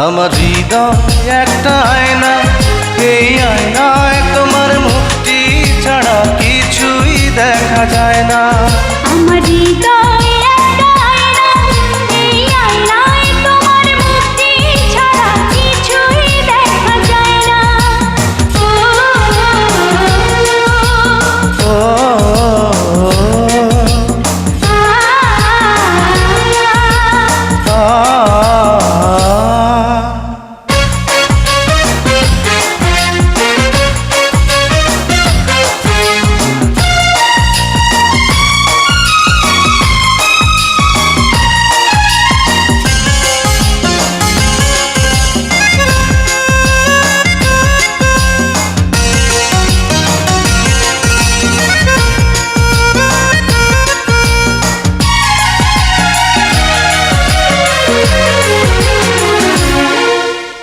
আমার হৃদয় একটা আয়না, এই আয়নায় তোমার মুক্তি ছাড়া কিছুই দেখা যায় না। আমার হৃদয় একটা আয়না, এই আয়নায় তোমার মুক্তি ছাড়া কিছুই দেখা যায় না। ও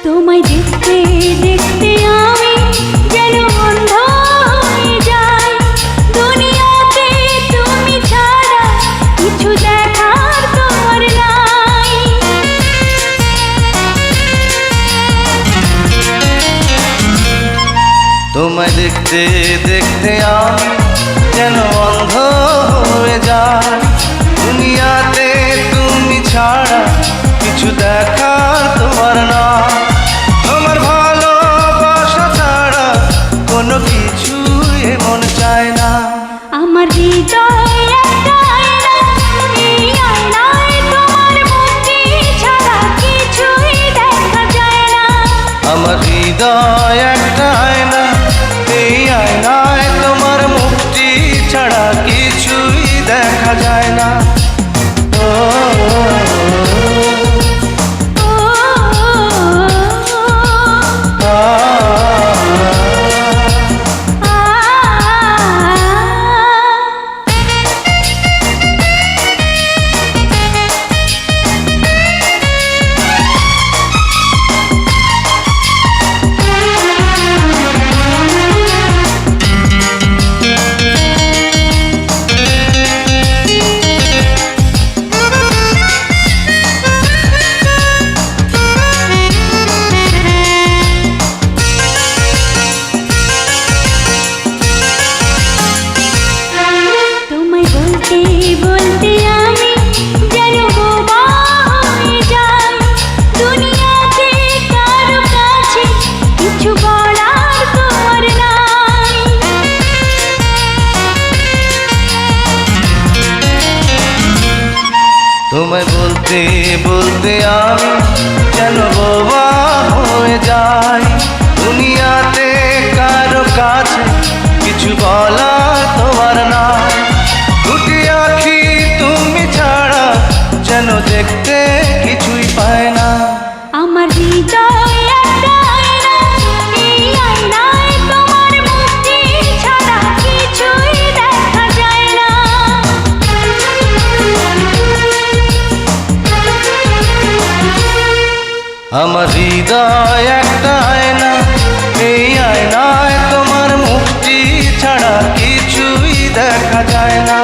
তোমায় দেখতে দেখতে আমি যেন অন্ধ হয়ে যাই। দুনিয়াতে তুমি ছাড়া কিছু দেখার তোমার নাই। তোমায় দেখতে দেখতে আমি যেন অন্ধ হয়ে যাই। দুনিয়াতে তুমি ছাড়া কিছু দেখার তোমার না। তোমার ভালোবাসা ছাড়া কোনো কিছু এমন চায় না। আমার হৃদয় একটা আয়না, এই আয়নায় তোমার মুক্তি ছাড়া কিছুই দেখা যায় না। আমার হৃদয় একটা আয়না, এই আয়নায় তোমার মুক্তি ছাড়া কিছুই দেখা যায় না। ও তোমায় বলতে বলতে আমি যেন বোবা হয়ে যাই। দুনিয়াতে কারো কাছে কিছু বলার তোমার নাই। তোমায় বলতে বলতে আমি যেন বোবা হয়ে যাই। দুনিয়াতে কারো কাছে কিছু বলা তোমার নাই। দুটি আঁখি তুমি ছাড়া যেন দেখতে কিছুই পায় না। আমার হৃদয় একটা আয়না, এই আয়নায় তোমার মুক্তি ছাড়া কিছুই দেখা যায় না। আমার হৃদয় একটা আয়না, এই আয়নায় তোমার মুক্তি ছাড়া কিছুই দেখা যায় না।